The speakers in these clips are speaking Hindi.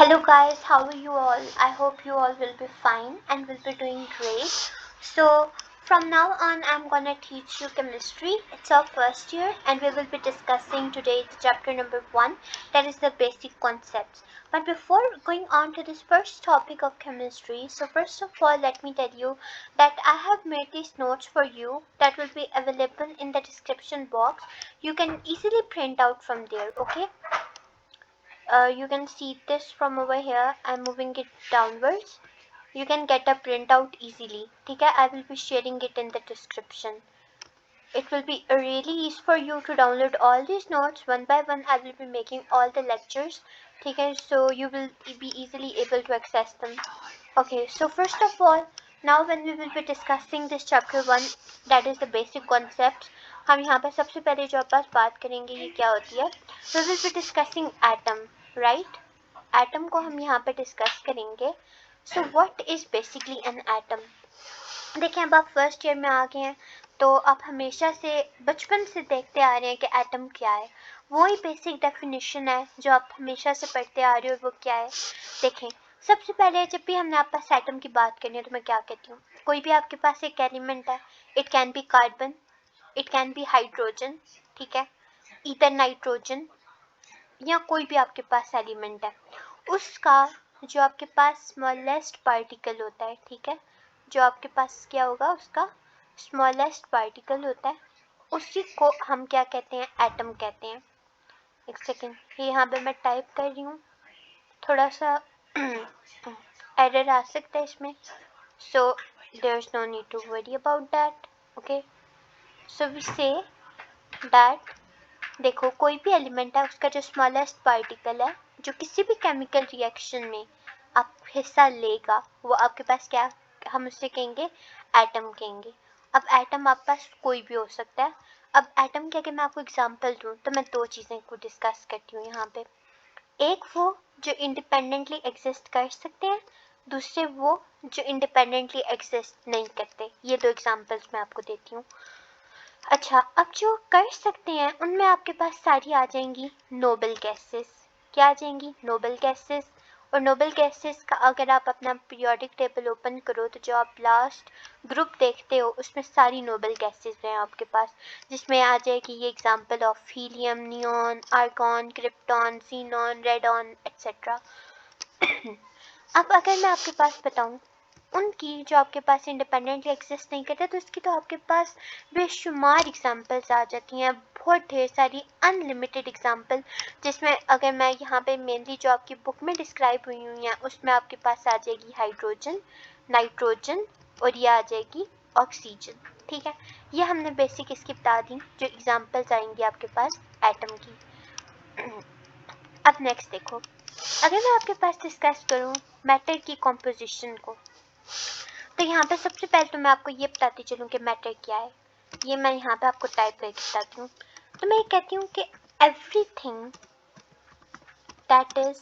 Hello guys, how are you all? I hope you all will be fine and will be doing great. So from now on I'm gonna teach you chemistry. It's our first year and we will be discussing today the chapter number 1, that is the basic concepts. But before going on to this first topic of chemistry, so first of all let me tell you that I have made these notes for you that will be available in the description box. You can easily print out from there, okay? You can see this from over here. I'm moving it downwards. You can get a printout easily. ठीक है? I will be sharing it in the description. It will be really easy for you to download all these notes one by one. I will be making all the lectures. ठीक है? So you will be easily able to access them. Okay, so first of all, now when we will be discussing this chapter 1, that is the basic concepts, हम यहाँ पे सबसे पहले जो पास बात करेंगे ये क्या होती है. We will be discussing atom, right? Atom को हम यहाँ पे discuss करेंगे. So what is basically an atom? देखिए अब आप फर्स्ट ईयर में आ गए हैं तो आप हमेशा से बचपन से देखते आ रहे हैं कि एटम क्या है. वही बेसिक डेफिनेशन है जो आप हमेशा से पढ़ते आ रहे हो. वो क्या है देखें. सबसे पहले जब भी हमने आप पास एटम की बात करनी है तो मैं क्या कहती हूँ, कोई भी आपके पास एक एलिमेंट है. It can be carbon, it can be hydrogen, ठीक है, ईथर नाइट्रोजन, या कोई भी आपके पास एलिमेंट है. उसका जो आपके पास स्मॉलेस्ट पार्टिकल होता है, ठीक है, जो आपके पास क्या होगा उसका स्मॉलेस्ट पार्टिकल होता है, उसी को हम क्या कहते हैं, एटम कहते हैं. एक सेकेंड, ये यहाँ पे मैं टाइप कर रही हूँ, थोड़ा सा एरर आ सकता है इसमें. So there is no need to worry about that. Okay, so we say that देखो कोई भी एलिमेंट है उसका जो स्मॉलेस्ट पार्टिकल है जो किसी भी केमिकल रिएक्शन में आप हिस्सा लेगा वो आपके पास क्या, हम उससे कहेंगे एटम कहेंगे. अब एटम आपके पास कोई भी हो सकता है. अब एटम के अगर मैं आपको एग्जांपल दूं तो मैं दो चीज़ें को डिस्कस करती हूँ यहाँ पे. एक वो जो इंडिपेंडेंटली एग्जिस्ट कर सकते हैं, दूसरे वो जो इंडिपेंडेंटली एग्जिस्ट नहीं करते. ये दो एग्जांपल्स मैं आपको देती हूँ. अच्छा, अब जो कर सकते हैं उनमें आपके पास सारी आ जाएंगी नोबल गैसेस. क्या आ जाएंगी, नोबल गैसेस. और नोबल गैसेस का अगर आप अपना पीरियोडिक टेबल ओपन करो तो जो आप लास्ट ग्रुप देखते हो उसमें सारी नोबल गैसेस हैं आपके पास, जिसमें आ जाएगी ये example of helium, neon, argon, krypton, xenon, radon etcetera. अब अगर मैं आपके पास बताऊं उनकी जो आपके पास इंडिपेंडेंटली एग्जिस्ट नहीं करते तो इसकी तो आपके पास बेशुमार एग्जांपल्स आ जाती हैं, बहुत ढेर सारी अनलिमिटेड एग्जांपल, जिसमें अगर मैं यहाँ पे मेनली जो आपकी बुक में डिस्क्राइब हुई हुई हैं उसमें आपके पास आ जाएगी हाइड्रोजन, नाइट्रोजन और ये आ जाएगी ऑक्सीजन. ठीक है, ये हमने बेसिक इसकी बता दी जो एग्जांपल्स आएंगी आपके पास एटम की. अब नेक्स्ट देखो, अगर मैं आपके पास डिस्कस करूँ मैटर की कॉम्पोजिशन को तो यहाँ पे सबसे पहले तो मैं आपको ये बताती चलूँ कि मैटर क्या है. ये मैं यहाँ पे आपको टाइप करके बताती हूँ. तो मैं ये कहती हूँ कि everything that is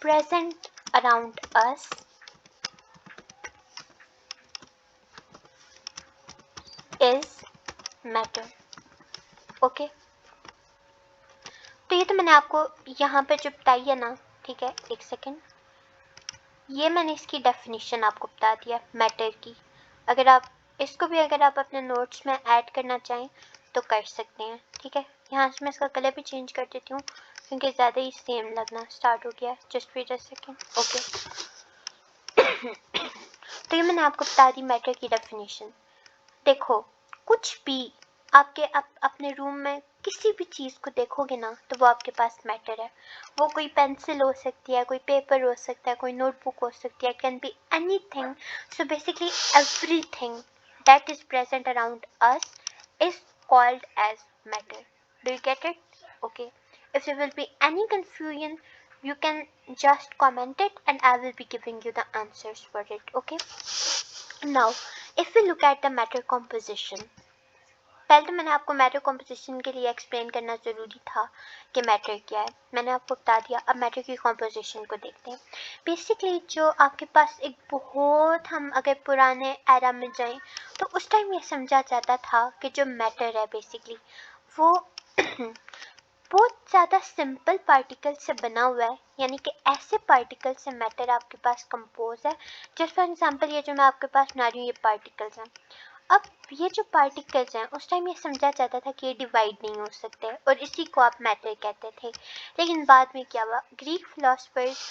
present around us is matter. Okay, तो ये तो मैंने आपको यहाँ पे जो बताई है ना, ठीक है, एक सेकेंड, ये मैंने इसकी डेफिनेशन आपको बता दिया मैटर की. अगर आप इसको भी अगर आप अपने नोट्स में ऐड करना चाहें तो कर सकते हैं. ठीक है, यहाँ से मैं इसका कलर भी चेंज कर देती हूँ क्योंकि ज़्यादा ही सेम लगना स्टार्ट हो गया. Just wait a second. Okay, तो ये मैंने आपको बता दी मैटर की डेफिनेशन. देखो कुछ भी आपके अपने रूम में किसी भी चीज़ को देखोगे ना तो वो आपके पास मैटर है. वो कोई पेंसिल हो सकती है, कोई पेपर हो सकता है, कोई नोटबुक हो सकती है, can be anything. So basically everything that is present around us is called as matter. Do you get it? Okay, if there will be any confusion you can just comment it and I will be giving you the answers for it. Okay, now if we look at the matter composition, पहले तो मैंने आपको मैटर कॉम्पोजिशन के लिए एक्सप्लेन करना ज़रूरी था कि मैटर क्या है. मैंने आपको बता दिया. अब मैटर की कॉम्पोजिशन को देखते हैं. बेसिकली जो आपके पास एक बहुत, हम अगर पुराने एरा में जाएं तो उस टाइम ये समझा जाता था कि जो मैटर है बेसिकली वो बहुत ज़्यादा सिंपल पार्टिकल से बना हुआ है, यानी कि ऐसे पार्टिकल से मैटर आपके पास कंपोज है। जस्ट फॉर एग्जांपल ये जो मैं आपके पास बना रही हूँ ये पार्टिकल्स हैं। अब ये जो पार्टिकल्स हैं उस टाइम ये समझा जाता था कि ये डिवाइड नहीं हो सकते और इसी को आप मैटर कहते थे। लेकिन बाद में क्या हुआ, ग्रीक फिलोसफर्स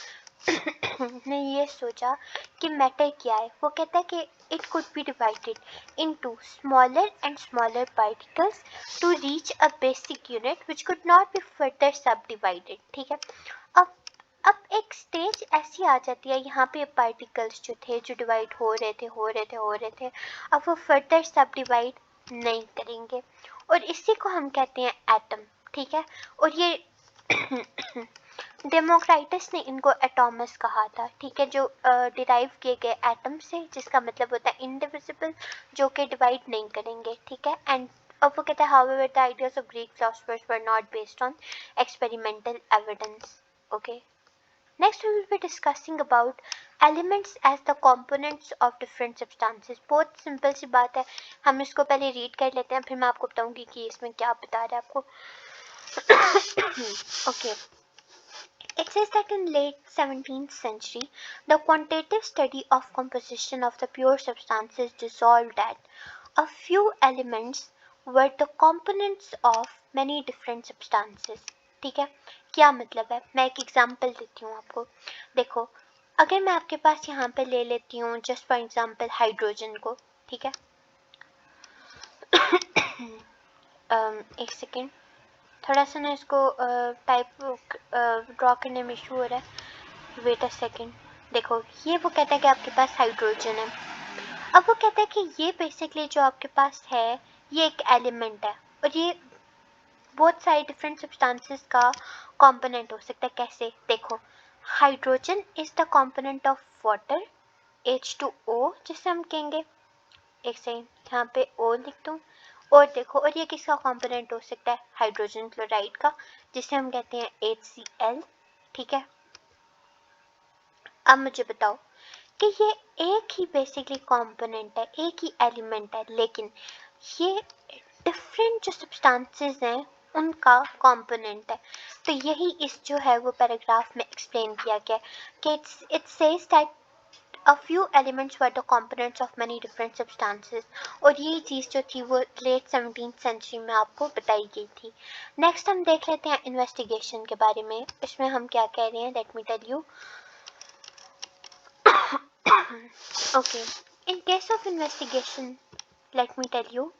ने ये सोचा कि मैटर क्या है। वो कहता है कि it could be divided into smaller and smaller particles to reach a basic unit which could not be further subdivided. ठीक है, अब अब एक स्टेज ऐसी आ जाती है, यहाँ पे पार्टिकल्स जो थे जो डिवाइड हो रहे थे, अब वो फर्दर सब डिवाइड नहीं करेंगे और इसी को हम कहते हैं एटम। ठीक है, और ये डेमोक्राइटस ने इनको एटॉमस कहा था। ठीक है, जो डिराइव किए गए एटम से, जिसका मतलब होता है इंडिविजिबल, जो कि डिवाइड नहीं करेंगे। ठीक है, एंड अब वो कहता है however the ideas of Greek philosophers were not based on experimental evidence. Okay, next we will be discussing about elements as the components of different substances. बहुत सिंपल सी बात है, हम इसको पहले रीड कर लेते हैं, फिर मैं आपको बताऊंगी कि इसमें क्या बता रहा है आपको। Okay, it says that in late 17th century, the quantitative study of composition of the pure substances dissolved that a few elements were the components of many different substances. ठीक है, क्या मतलब है, मैं एक एग्जांपल देती हूँ आपको। देखो, अगर मैं आपके पास यहाँ पे ले लेती हूँ जस्ट फॉर एग्जांपल हाइड्रोजन को। ठीक है, एक सेकेंड, थोड़ा सा ना इसको टाइप ड्रॉ करने में इशू हो रहा है, वेट अ सेकेंड। देखो, ये वो कहता है कि आपके पास हाइड्रोजन है। अब वो कहता है कि ये बेसिकली जो आपके पास है ये एक एलिमेंट है और ये बहुत सारे डिफरेंट सब्सटेंसेस का कंपोनेंट हो सकता है। कैसे, देखो, hydrogen is the component of water H2O जिसे हम कहेंगे, एक सेकेंड यहाँ पे O लिख दूँ, और देखो, और ये किसका कंपोनेंट हो सकता है, हाइड्रोजन क्लोराइड का, जिसे हम कहते हैं HCl। ठीक है, अब मुझे बताओ कि ये एक ही बेसिकली कंपोनेंट है, एक ही एलिमेंट है, लेकिन ये डिफरेंट जो सब्सटेंसेस हैं उनका कंपोनेंट है। तो यही इस जो है वो पैराग्राफ में एक्सप्लेन किया गया कि it says that A few elements were the components of many different substances. और ये चीज़ जो थी वो लेट 17th सेंचुरी में आपको बताई गई थी। नेक्स्ट हम देख लेते हैं इन्वेस्टिगेशन के बारे में। इसमें हम क्या कह रहे हैं, let me tell you. Okay, in case of investigation, let me tell you.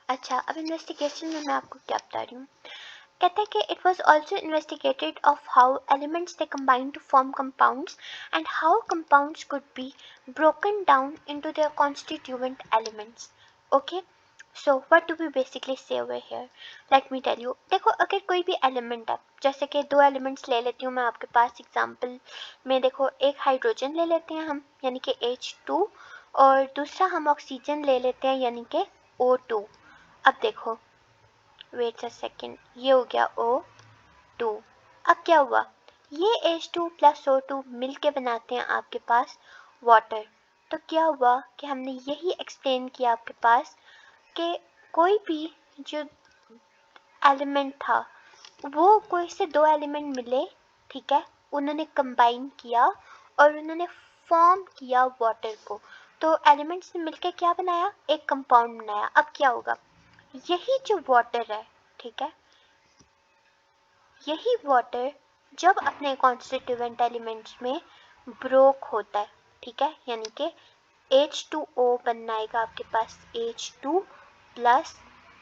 अच्छा, अब इन्वेस्टिगेशन में मैं आपको क्या बता रही हूँ। कहता है कि it was also investigated of how elements they combine to form compounds and how compounds could be broken down into their constituent elements. Okay, so what do we basically say over here? Let me tell you. देखो, अगर कोई भी एलिमेंट है, जैसे कि दो एलिमेंट्स ले लेती हूँ मैं आपके पास एग्जांपल में। देखो, एक हाइड्रोजन ले लेते हैं हम, यानी कि H2, और दूसरा हम ऑक्सीजन ले लेते हैं, यानी कि O2। अब देखो, वेट अ सेकेंड, ये हो गया O2। अब क्या हुआ, ये H2 प्लस O2 मिल के बनाते हैं आपके पास वाटर। तो क्या हुआ कि हमने यही एक्सप्लेन किया आपके पास कि कोई भी जो एलिमेंट था वो कोई से दो एलिमेंट मिले, ठीक है, उन्होंने कंबाइन किया और उन्होंने फॉर्म किया वाटर को। तो एलिमेंट्स ने मिलके क्या बनाया, एक कंपाउंड बनाया। अब क्या होगा, यही जो वाटर है, ठीक है, यही वाटर जब अपने कॉन्स्टिट्यूएंट एलिमेंट्स में ब्रोक होता है, ठीक है, यानी कि H2O बनना आएगा आपके पास H2 plus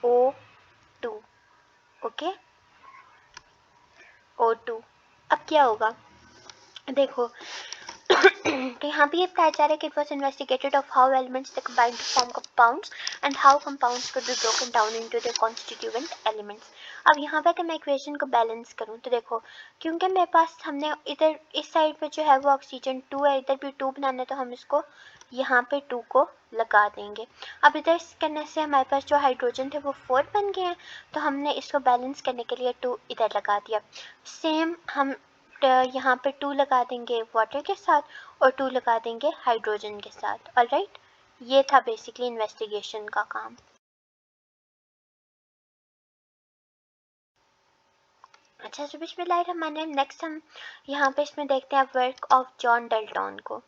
O2। Okay, O2। अब क्या होगा, देखो कि यहाँ पे ये बताया जा रहा है कि it was investigated of how elements they combine to form compounds and how compounds could be broken down into their constituent elements. अब यहाँ पे अगर मैं इक्वेशन को बैलेंस करूँ तो देखो, क्योंकि मेरे पास हमने इधर इस साइड पे जो है वो ऑक्सीजन 2 है, इधर भी 2 बनाना है, तो हम इसको यहाँ पे 2 को लगा देंगे। अब इधर करने से हमारे पास जो हाइड्रोजन थे वो 4 बन गए हैं, तो हमने इसको बैलेंस करने के लिए 2 इधर लगा दिया। सेम हम यहाँ पे 2 लगा देंगे वाटर के साथ और 2 लगा देंगे हाइड्रोजन के साथ। ऑलराइट, ये था बेसिकली इन्वेस्टिगेशन का काम। अच्छा, तो बिस्मिल्लाहिर्रहमानिर्रहीम। नेक्स्ट हम यहाँ पे इसमें देखते हैं वर्क ऑफ जॉन डाल्टन को।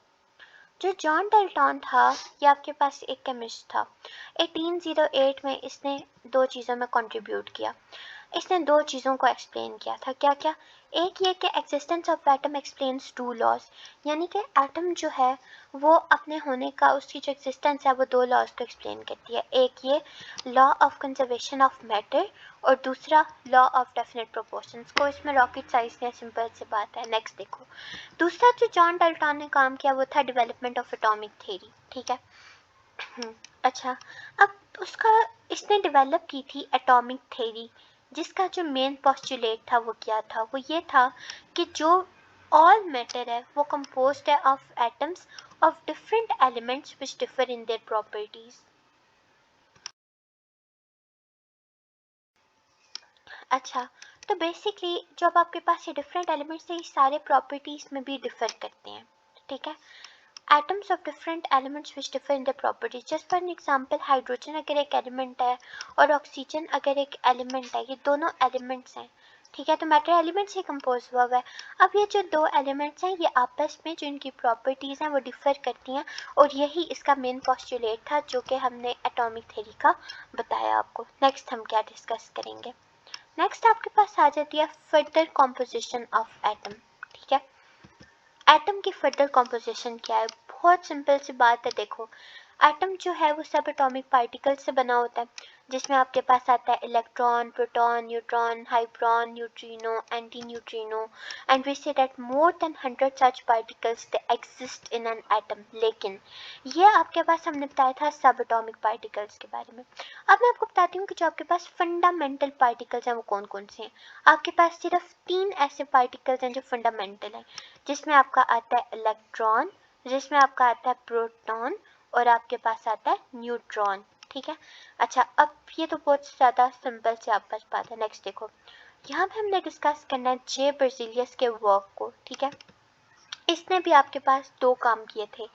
जो जॉन डाल्टन था ये आपके पास एक केमिस्ट था। 1808 में इसने 2 चीज़ों में कंट्रीब्यूट किया। इसने 2 चीज़ों को एक्सप्लेन किया था। क्या क्या? एक ये कि existence of atom explains 2 laws, यानी कि एटम जो है वो अपने होने का, उसकी जो एग्जिस्टेंस है वो 2 लॉज को एक्सप्लेन करती है। एक ये law of conservation of matter और दूसरा लॉ ऑफ डेफिनेट प्रोपोर्शंस। को इसमें रॉकेट साइंस में सिंपल सी बात है। नेक्स्ट देखो, दूसरा जो जॉन डाल्टन ने काम किया वो था डेवलपमेंट ऑफ एटॉमिक थ्योरी। ठीक है। अच्छा, अब उसका इसने डेवलप की थी एटॉमिक थ्योरी, जिसका जो मेन पोस्टुलेट था वो क्या था? वो ये था कि जो ऑल मैटर है वो कंपोज्ड है of atoms of different elements which differ in their properties. अच्छा, तो बेसिकली जब आपके पास ये डिफरेंट एलिमेंट्स है ये सारे प्रॉपर्टीज में भी डिफर करते हैं। ठीक है। atoms of different elements which differ in their properties. Just for an example, hydrogen अगर एक एलिमेंट है और ऑक्सीजन अगर एक एलिमेंट है, ये दोनों एलिमेंट्स हैं। ठीक है, तो मैटर एलिमेंट से कंपोज हुआ है। अब ये जो 2 एलिमेंट्स हैं ये आपस में जो इनकी प्रॉपर्टीज़ हैं वो डिफर करती हैं और यही इसका मेन पोस्टुलेट था जो कि हमने एटॉमिक थ्योरी का बताया आपको। नेक्स्ट हम क्या डिस्कस करेंगे? नेक्स्ट आपके पास आ जाती है फर्दर कॉम्पोजिशन ऑफ एटम। ठीक है, एटम की फर्दर कॉम्पोजिशन क्या है? बहुत सिंपल सी बात है। देखो, एटम जो है वो सब एटॉमिक पार्टिकल से बना होता है, जिसमें आपके पास आता है electron, proton, neutron, hadron, neutrino, anti neutrino, and we say that more than 100 such particles they exist in an atom. लेकिन ये आपके पास हमने बताया था सब एटॉमिक पार्टिकल्स के बारे में। अब मैं आपको बताती हूँ कि जो आपके पास फंडामेंटल पार्टिकल्स हैं वो कौन कौन से हैं। आपके पास सिर्फ 3 ऐसे पार्टिकल्स हैं जो फंडामेंटल हैं, जिसमें आपका आता है इलेक्ट्रॉन, जिसमें आपका आता है प्रोटॉन और आपके पास आता है न्यूट्रॉन। ठीक है। अच्छा, अब ये तो बहुत ज़्यादा सिंपल से आपके पास बात है। नेक्स्ट देखो, यहाँ पे हमने डिस्कस करना है जे बर्जीलियस के वर्क को। ठीक है, इसने भी आपके पास 2 काम किए थे।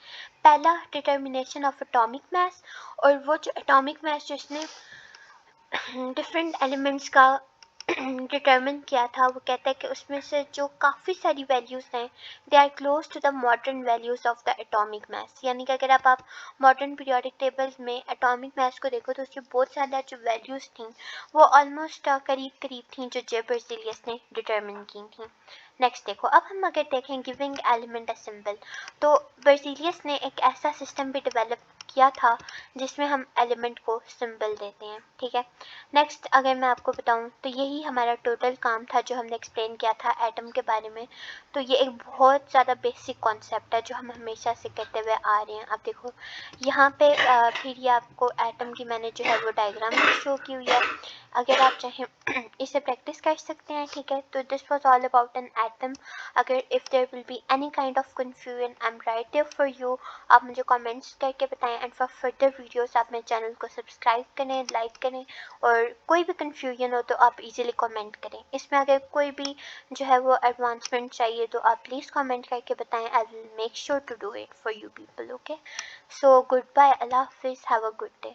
पहला डिटर्मिनेशन ऑफ एटॉमिक मास, और वो जो एटॉमिक मास जो इसने डिफरेंट एलिमेंट्स का डिटर्मिन किया था, वो कहता है कि उसमें से जो काफ़ी सारी वैल्यूज़ हैं they are close to the modern values of the atomic mass. यानी कि अगर आप मॉडर्न पीरियोडिक टेबल में एटॉमिक मास को देखो तो उसकी बहुत ज़्यादा जो वैल्यूज़ थी वो ऑलमोस्ट करीब करीब थी जो जे बर्जीलियस ने डिटर्मिन की थी। नेक्स्ट देखो, अब हम अगर देखें गिविंग एलिमेंट अ सिंबल, तो बर्जीलियस ने एक ऐसा सिस्टम भी डेवलप किया था जिसमें हम एलिमेंट को सिंबल देते हैं। ठीक है। नेक्स्ट अगर मैं आपको बताऊं तो यही हमारा टोटल काम था जो हमने एक्सप्लेन किया था एटम के बारे में। तो ये एक बहुत ज़्यादा बेसिक कॉन्सेप्ट है जो हम हमेशा से करते हुए आ रहे हैं। अब देखो यहाँ पे फिर ये आपको एटम की मैंने जो है वो डायग्राम भी शो की हुई है, अगर आप चाहें इसे प्रैक्टिस कर सकते हैं। ठीक है, तो this was all about an atom. अगर if there will be any kind of confusion I am right there for you. आप मुझे कमेंट्स करके बताएं, एंड फॉर फर्दर वीडियोस आप मेरे चैनल को सब्सक्राइब करें, लाइक करें, और कोई भी कन्फ्यूजन हो तो आप इजीली कमेंट करें। इसमें अगर कोई भी जो है वो एडवांसमेंट चाहिए तो आप प्लीज़ कमेंट करके बताएं। I will make sure to do it for you people. Okay, so good bye, अल्लाह हाफिज़, हैव अ गुड डे।